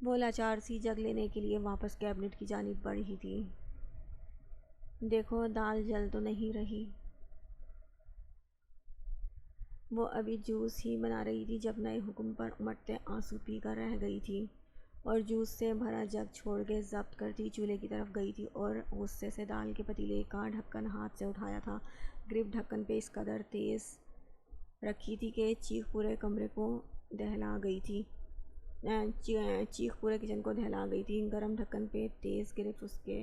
وہ لاچار سی جگ لینے کے لیے واپس کیبنٹ کی جانب بڑھ رہی تھی۔ دیکھو دال جل تو نہیں رہی۔ وہ ابھی جوس ہی بنا رہی تھی جب نئے حکم پر امٹتے آنسو پی کر رہ گئی تھی، اور جوس سے بھرا جگ چھوڑ کے ضبط کرتی چولہے کی طرف گئی تھی اور غصے سے دال کے پتیلے کا ڈھکن ہاتھ سے اٹھایا تھا۔ گرپ ڈھکن پہ اس قدر تیز رکھی تھی کہ چیخ پورے کمرے کو دہلا گئی تھی، چیخ پورے کچن کو دہلا گئی تھی۔ گرم ڈھکن پہ تیز گرپ اس کے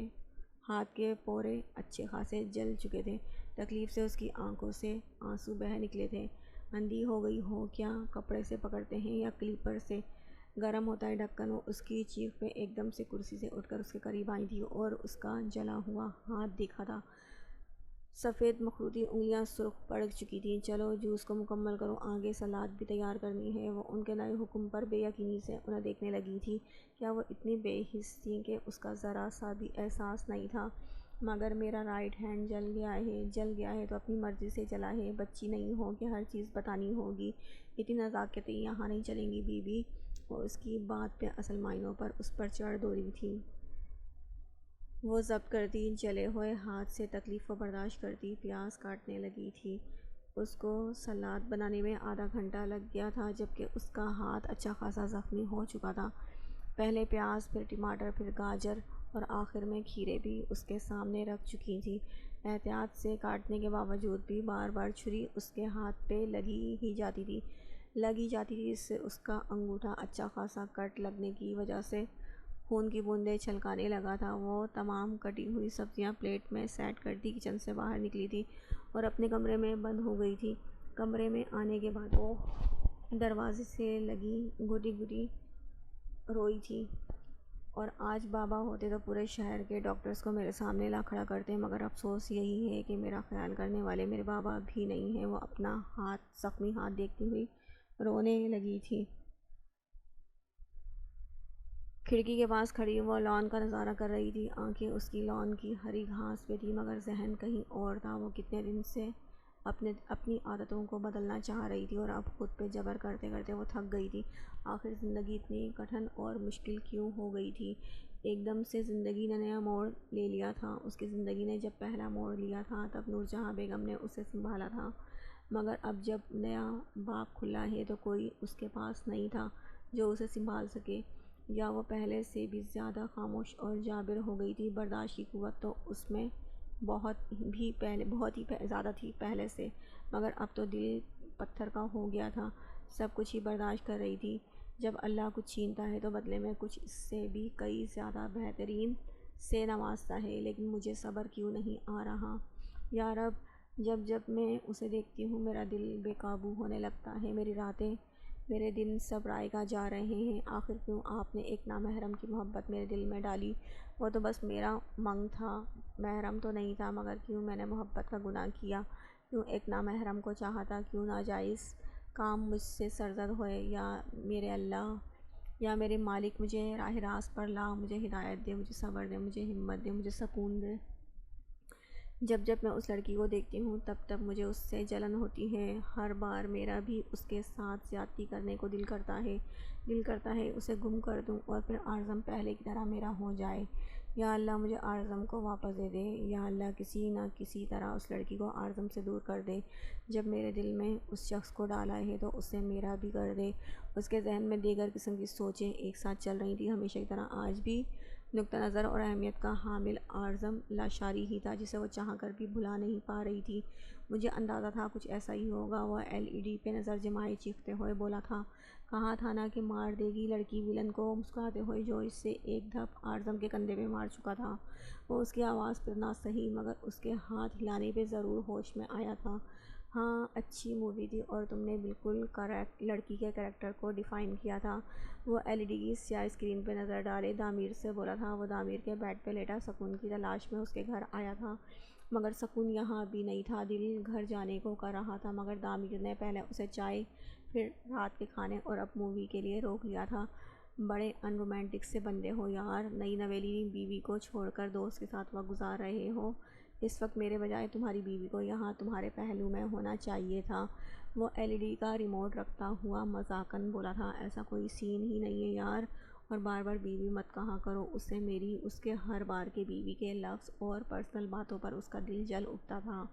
ہاتھ کے پورے اچھے خاصے جل چکے تھے، تکلیف سے اس کی آنکھوں سے آنسو بہہ نکلے تھے۔ اندھی ہو گئی ہو کیا؟ کپڑے سے پکڑتے ہیں یا کلیپر سے؟ گرم ہوتا ہے ڈھکن۔ وہ اس کی چیخ پہ ایک دم سے کرسی سے اٹھ کر اس کے قریب آئی تھی اور اس کا جلا ہوا ہاتھ دیکھا تھا۔ سفید مخروطی انگلیاں سرخ پڑ چکی تھیں۔ چلو جوس کو مکمل کرو، آگے سلاد بھی تیار کرنی ہے۔ وہ ان کے نئے حکم پر بے یقینی سے انہیں دیکھنے لگی تھی۔ کیا وہ اتنی بے حس تھی کہ اس کا ذرا سا بھی احساس نہیں تھا؟ مگر میرا رائٹ ہینڈ جل گیا ہے تو اپنی مرضی سے جلا ہے، بچی نہیں ہو کہ ہر چیز بتانی ہوگی، اتنی نزاکتیں یہاں نہیں چلیں گی بی بی۔ وہ اس کی بات پہ اصل معنوں پر اس پر چڑھ دوڑی تھی۔ وہ ضبط کرتی جلے ہوئے ہاتھ سے تکلیف کو برداشت کرتی پیاز کاٹنے لگی تھی۔ اس کو سلاد بنانے میں آدھا گھنٹہ لگ گیا تھا، جبکہ اس کا ہاتھ اچھا خاصا زخمی ہو چکا تھا۔ پہلے پیاز، پھر ٹماٹر، پھر گاجر اور آخر میں کھیرے بھی اس کے سامنے رکھ چکی تھی۔ احتیاط سے کاٹنے کے باوجود بھی بار بار چھری اس کے ہاتھ پہ لگی جاتی تھی، جس سے اس کا انگوٹھا اچھا خاصا کٹ لگنے کی وجہ سے خون کی بوندیں چھلکانے لگا تھا۔ وہ تمام کٹی ہوئی سبزیاں پلیٹ میں سیٹ کرتی کچن سے باہر نکلی تھی اور اپنے کمرے میں بند ہو گئی تھی۔ کمرے میں آنے کے بعد وہ دروازے سے لگی گھٹی گھٹی روئی تھی، اور آج بابا ہوتے تو پورے شہر کے ڈاکٹرز کو میرے سامنے لا کھڑا کرتے، مگر افسوس یہی ہے کہ میرا خیال کرنے والے میرے بابا بھی نہیں ہیں۔ وہ اپنا زخمی ہاتھ دیکھتی ہوئی رونے لگی تھی۔ کھڑکی کے پاس کھڑی وہ لان کا نظارہ کر رہی تھی۔ آنکھیں اس کی لان کی ہری گھاس پہ تھی، مگر ذہن کہیں اور تھا۔ وہ کتنے دن سے اپنی عادتوں کو بدلنا چاہ رہی تھی، اور اب خود پہ جبر کرتے کرتے وہ تھک گئی تھی۔ آخر زندگی اتنی کٹھن اور مشکل کیوں ہو گئی تھی؟ ایک دم سے زندگی نے نیا موڑ لے لیا تھا۔ اس کی زندگی نے جب پہلا موڑ لیا تھا تب نور جہاں بیگم نے اسے سنبھالا تھا، مگر اب جب نیا باب کھلا ہے تو کوئی اس کے پاس نہیں تھا جو اسے سنبھال سکے، یا وہ پہلے سے بھی زیادہ خاموش اور جابر ہو گئی تھی۔ برداشت کی قوت تو اس میں بہت ہی زیادہ تھی پہلے سے، مگر اب تو دل پتھر کا ہو گیا تھا۔ سب کچھ ہی برداشت کر رہی تھی۔ جب اللہ کچھ چھینتا ہے تو بدلے میں کچھ اس سے بھی کئی زیادہ بہترین سے نوازتا ہے، لیکن مجھے صبر کیوں نہیں آ رہا یا رب؟ جب میں اسے دیکھتی ہوں میرا دل بے قابو ہونے لگتا ہے، میری راتیں، میرے دن سب رائے گاہ جا رہے ہیں۔ آخر کیوں آپ نے ایک نامحرم کی محبت میرے دل میں ڈالی؟ وہ تو بس میرا منگ تھا، محرم تو نہیں تھا، مگر کیوں میں نے محبت کا گناہ کیا؟ کیوں ایک نامحرم کو چاہا تھا؟ کیوں ناجائز کام مجھ سے سرزد ہوئے؟ یا میرے اللہ یا میرے مالک مجھے راہ راست پر لا، مجھے ہدایت دے، مجھے صبر دے، مجھے ہمت دے، مجھے سکون دے۔ جب میں اس لڑکی کو دیکھتی ہوں تب مجھے اس سے جلن ہوتی ہے۔ ہر بار میرا بھی اس کے ساتھ زیادتی کرنے کو دل کرتا ہے اسے گم کر دوں اور پھر آرزم پہلے کی طرح میرا ہو جائے۔ یا اللہ مجھے آرزم کو واپس دے دے، یا اللہ کسی نہ کسی طرح اس لڑکی کو آرزم سے دور کر دے۔ جب میرے دل میں اس شخص کو ڈالا ہے تو اسے میرا بھی کر دے۔ اس کے ذہن میں دیگر قسم کی سوچیں ایک ساتھ چل رہی تھیں، ہمیشہ کی طرح آج بھی نقطہ نظر اور اہمیت کا حامل آرزم لاشاری ہی تھا، جسے وہ چاہ کر بھی بھلا نہیں پا رہی تھی۔ مجھے اندازہ تھا کچھ ایسا ہی ہوگا۔ وہ LED پہ نظر جمائے چیختے ہوئے بولا تھا، کہا تھا نا کہ مار دے گی لڑکی ویلن کو، مسکراتے ہوئے جو اس سے ایک دھپ آرزم کے کندھے پہ مار چکا تھا۔ وہ اس کی آواز پر نہ صحیح مگر اس کے ہاتھ ہلانے پہ ضرور ہوش میں آیا تھا۔ ہاں اچھی مووی تھی اور تم نے بالکل لڑکی کے کریکٹر کو ڈیفائن کیا تھا۔ وہ LED کی سیاہ اسکرین پہ نظر ڈالے دامیر سے بولا تھا۔ وہ دامیر کے بیڈ پہ لیٹا سکون کی تلاش میں اس کے گھر آیا تھا، مگر سکون یہاں بھی نہیں تھا۔ دل گھر جانے کو کر رہا تھا، مگر دامیر نے پہلے اسے چائے، پھر رات کے کھانے اور اب مووی کے لیے روک لیا تھا۔ بڑے ان رومانٹک سے بندے ہو یار، نئی نویلی بیوی کو چھوڑ کر دوست کے ساتھ وقت گزار رہے ہو، اس وقت میرے بجائے تمہاری بیوی کو یہاں تمہارے پہلو میں ہونا چاہیے تھا۔ وہ LED کا ریموٹ رکھتا ہوا مذاقاً بولا تھا۔ ایسا کوئی سین ہی نہیں ہے یار، اور بار بار بیوی مت کہا کرو، اس سے میری اس کے ہر بار کے بیوی کے لفظ اور پرسنل باتوں پر اس کا دل جل اٹھتا تھا۔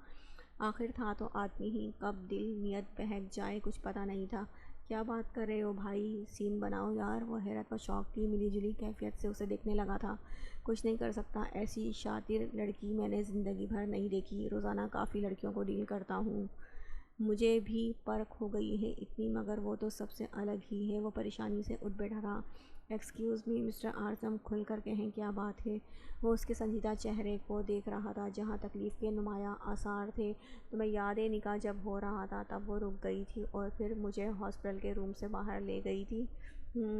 آخر تھا تو آدمی ہی، کب دل نیت بہک جائے کچھ پتہ نہیں تھا۔ کیا بات کر رہے ہو بھائی، سین بناؤ یار۔ وہ حیرت و شوق کی ملی جلی کیفیت سے اسے دیکھنے لگا تھا۔ کچھ نہیں کر سکتا، ایسی شاطر لڑکی میں نے زندگی بھر نہیں دیکھی۔ روزانہ کافی لڑکیوں کو ڈیل کرتا ہوں، مجھے بھی پرکھ ہو گئی ہے اتنی، مگر وہ تو سب سے الگ ہی ہے۔ وہ پریشانی سے اٹھ بیٹھا تھا۔ ایکسکیوز می مسٹر اعظم، کھل کر کہیں کیا بات ہے؟ وہ اس کے سنجیدہ چہرے کو دیکھ رہا تھا جہاں تکلیف کے نمایاں آثار تھے۔ تمہیں یاد ہے نکاح جب ہو رہا تھا تب وہ رک گئی تھی اور پھر مجھے ہاسپٹل کے روم سے باہر لے گئی تھی؟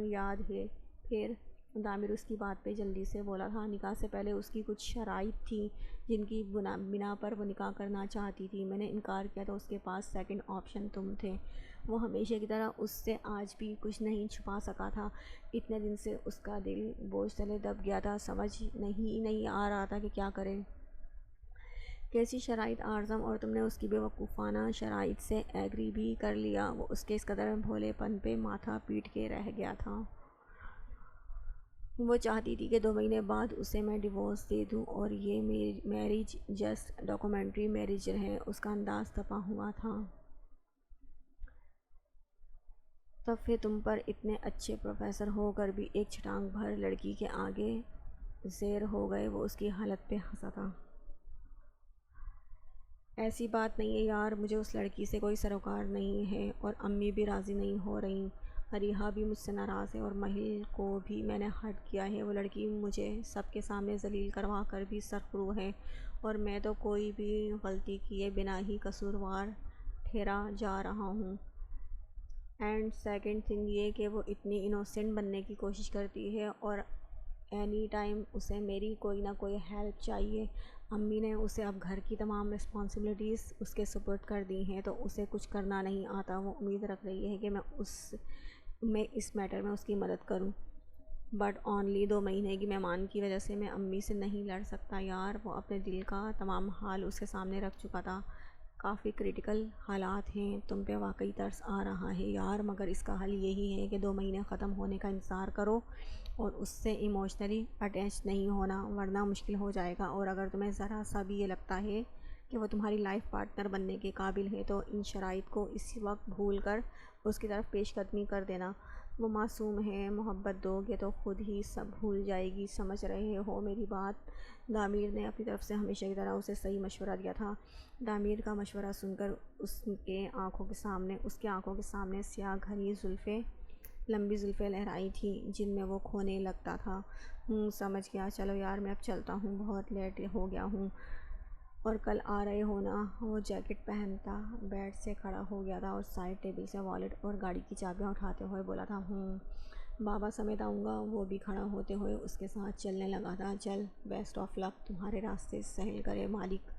یاد ہے۔ پھر دامر اس کی بات پہ جلدی سے بولا تھا۔ نکاح سے پہلے اس کی کچھ شرائط تھیں جن کی بنا پر وہ نکاح کرنا چاہتی تھی۔ میں نے انکار کیا تو اس کے پاس سیکنڈ آپشن تم تھے۔ وہ ہمیشہ کی طرح اس سے آج بھی کچھ نہیں چھپا سکا تھا۔ اتنے دن سے اس کا دل بوجھ تلے دب گیا تھا، سمجھ نہیں آ رہا تھا کہ کیا کرے۔ کیسی شرائط اعظم؟ اور تم نے اس کی بے وقوفانہ شرائط سے ایگری بھی کر لیا؟ وہ اس کے اس قدر بھولے پن پہ ماتھا پیٹ کے رہ گیا تھا۔ وہ چاہتی تھی کہ 2 مہینے بعد اسے میں ڈیورس دے دوں اور یہ میرج جسٹ ڈاکومنٹری میرج رہے۔ اس کا انداز تپا ہوا تھا۔ تب پھر تم پر اتنے اچھے پروفیسر ہو کر بھی ایک چھٹانگ بھر لڑکی کے آگے زیر ہو گئے۔ وہ اس کی حالت پہ ہنسا تھا۔ ایسی بات نہیں ہے یار، مجھے اس لڑکی سے کوئی سروکار نہیں ہے اور امی بھی راضی نہیں ہو رہی۔ اریحا بھی مجھ سے ناراض ہے اور مہل کو بھی میں نے ہرٹ کیا ہے۔ وہ لڑکی مجھے سب کے سامنے ذلیل کروا کر بھی سرخرو ہے اور میں تو کوئی بھی غلطی کیے بنا ہی قصوروار ٹھہرا جا رہا ہوں۔ اینڈ سیکنڈ تھنگ یہ کہ وہ اتنی انوسینٹ بننے کی کوشش کرتی ہے اور اینی ٹائم اسے میری کوئی نہ کوئی ہیلپ چاہیے۔ امی نے اسے اب گھر کی تمام رسپانسبلٹیز اس کے سپرد کر دی ہیں تو اسے کچھ کرنا نہیں آتا۔ وہ امید رکھ رہی ہے کہ میں اس میٹر میں اس کی مدد کروں، بٹ اونلی 2 مہینے کی مہمان کی وجہ سے میں امی سے نہیں لڑ سکتا یار۔ وہ اپنے دل کا تمام حال اس کے سامنے رکھ چکا تھا۔ کافی کریٹیکل حالات ہیں، تم پہ واقعی ترس آ رہا ہے یار، مگر اس کا حل یہی ہے کہ 2 مہینے ختم ہونے کا انتظار کرو اور اس سے ایموشنلی اٹیچ نہیں ہونا، ورنہ مشکل ہو جائے گا۔ اور اگر تمہیں ذرا سا بھی یہ لگتا ہے کہ وہ تمہاری لائف پارٹنر بننے کے قابل ہے تو ان شرائط کو اسی وقت بھول کر اس کی طرف پیش قدمی کر دینا۔ وہ معصوم ہے، محبت دو گے تو خود ہی سب بھول جائے گی، سمجھ رہے ہو میری بات؟ دامیر نے اپنی طرف سے ہمیشہ کی طرح اسے صحیح مشورہ دیا تھا۔ دامیر کا مشورہ سن کر اس کے آنکھوں کے سامنے سیاہ گھری لمبی زلفیں لہرائی تھیں جن میں وہ کھونے لگتا تھا۔ سمجھ گیا، چلو یار میں اب چلتا ہوں، بہت لیٹ ہو گیا ہوں۔ اور کل آ رہے ہو نا؟ وہ جیکٹ پہنتا بیڈ سے کھڑا ہو گیا تھا اور سائڈ ٹیبل سے والیٹ اور گاڑی کی چابیاں اٹھاتے ہوئے بولا تھا۔ بابا سمیت آؤں گا۔ وہ بھی کھڑا ہوتے ہوئے اس کے ساتھ چلنے لگا تھا۔ چل، بیسٹ آف لک، تمہارے راستے سہل کرے مالک۔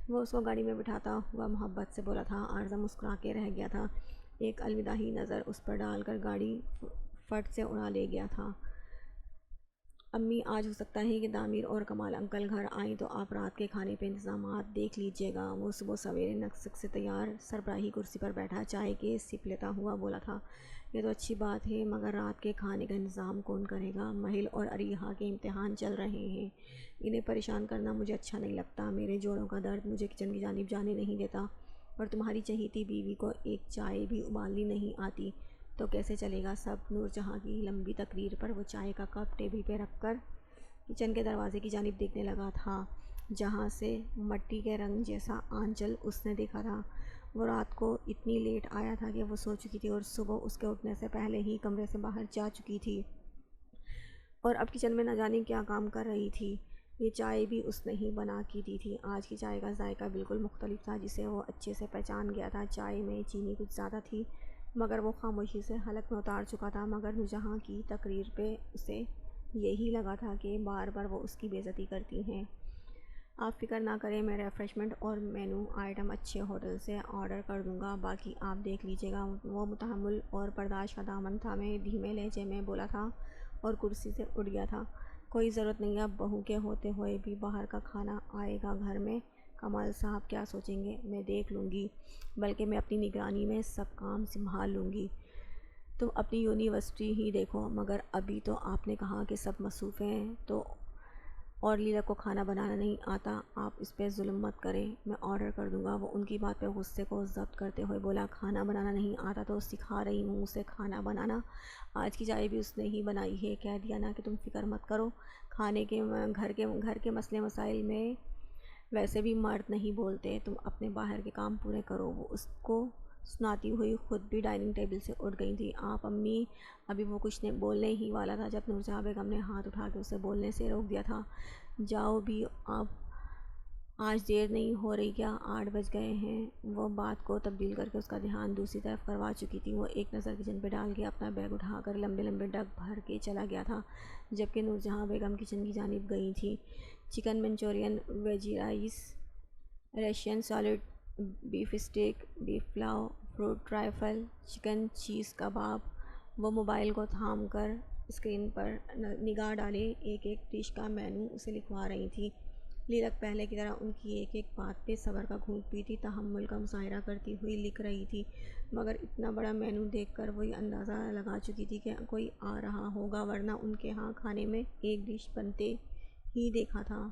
وہ اس کو گاڑی میں بٹھاتا ہوا محبت سے بولا تھا۔ اعظم مسکرا کے رہ گیا تھا، ایک الوداعی نظر اس پر ڈال کر گاڑی فٹ سے اڑا لے گیا تھا۔ امی، آج ہو سکتا ہے کہ دامیر اور کمال انکل گھر آئیں تو آپ رات کے کھانے پہ انتظامات دیکھ لیجیے گا۔ وہ صبح سویرے نکسک سے تیار سربراہی کرسی پر بیٹھا چائے کے سپ لیتا ہوا بولا تھا۔ یہ تو اچھی بات ہے، مگر رات کے کھانے کا انتظام کون کرے گا؟ مہل اور اریحا کے امتحان چل رہے ہیں، انہیں پریشان کرنا مجھے اچھا نہیں لگتا۔ میرے جوڑوں کا درد مجھے کچن کی جانب جانے نہیں دیتا، اور تمہاری چہیتی بیوی کو ایک چائے بھی ابالنی نہیں آتی تو کیسے چلے گا سب؟ نور جہاں کی لمبی تقریر پر وہ چائے کا کپ ٹیبل پہ رکھ کر کچن کے دروازے کی جانب دیکھنے لگا تھا جہاں سے مٹی کے رنگ جیسا آنچل اس نے دیکھا تھا۔ وہ رات کو اتنی لیٹ آیا تھا کہ وہ سو چکی تھی اور صبح اس کے اٹھنے سے پہلے ہی کمرے سے باہر جا چکی تھی، اور اب کچن میں نہ جانے کیا کام کر رہی تھی۔ یہ چائے بھی اس نے ہی بنا کی دی تھی۔ آج کی چائے کا ذائقہ بالکل مختلف تھا جسے وہ اچھے سے پہچان گیا تھا۔ چائے میں چینی کچھ زیادہ تھی مگر وہ خاموشی سے حلق میں اتار چکا تھا، مگر نورجہاں کی تقریر پہ اسے یہی لگا تھا کہ بار بار وہ اس کی بے عزتی کرتی ہیں۔ آپ فکر نہ کریں، میں ریفریشمنٹ اور مینو آئٹم اچھے ہوٹل سے آرڈر کر دوں گا، باقی آپ دیکھ لیجیے گا۔ وہ متحمل اور برداشت کا دامن تھامے دھیمے لہجے میں بولا تھا اور کرسی سے اٹھ گیا تھا۔ کوئی ضرورت نہیں ہے بہو کے ہوتے ہوئے بھی باہر کا کھانا آئے گا گھر میں، کمال صاحب کیا سوچیں گے، میں دیکھ لوں گی، بلکہ میں اپنی نگرانی میں سب کام سنبھال لوں گی۔ تم اپنی یونیورسٹی ہی دیکھو، مگر ابھی تو آپ نے کہا کہ سب مصروف ہیں تو اور لیلا کو کھانا بنانا نہیں آتا، آپ اس پہ ظلم مت کریں، میں آرڈر کر دوں گا۔ وہ ان کی بات پہ غصے کو ضبط کرتے ہوئے بولا، کھانا بنانا نہیں آتا تو سکھا رہی ہوں اسے کھانا بنانا، آج کی چائے بھی اس نے ہی بنائی ہے، کہہ دیا نا کہ تم فکر مت کرو، کھانے کے گھر کے مسئلے مسائل میں ویسے بھی مرد نہیں بولتے، تم اپنے باہر کے کام پورے کرو۔ وہ اس کو سناتی ہوئی خود بھی ڈائننگ ٹیبل سے اٹھ گئی تھی۔ آپ امی، ابھی وہ کچھ بولنے ہی والا تھا جب نورجہاں بیگم نے ہاتھ اٹھا کے اسے بولنے سے روک دیا تھا۔ جاؤ بھی اب، آج دیر نہیں ہو رہی کیا، 8 بج گئے ہیں۔ وہ بات کو تبدیل کر کے اس کا دھیان دوسری طرف کروا چکی تھی۔ وہ ایک نظر کچن پہ ڈال کے اپنا بیگ اٹھا کر لمبے لمبے ڈگ بھر کے چلا گیا تھا، جبکہ نورجہاں بیگم کچن کی جانب گئی تھی۔ Chicken Manchurian, veggie rice, Russian solid, beef stack, beef pulao, fruit trifle, chicken چیز کباب۔ وہ موبائل کو تھام کر اسکرین پر نگاہ ڈالے ایک ایک ڈش کا مینو اسے لکھوا رہی تھی۔ لیلک پہلے کی طرح ان کی ایک ایک بات پہ صبر کا گھونٹ پیتی تحمل کا مظاہرہ کرتی ہوئی لکھ رہی تھی، مگر اتنا بڑا مینو دیکھ کر وہ یہ اندازہ لگا چکی تھی کہ کوئی آ رہا ہوگا، ورنہ ان کے ہاں کھانے میں ایک ڈش بنتے ہی دیکھا تھا۔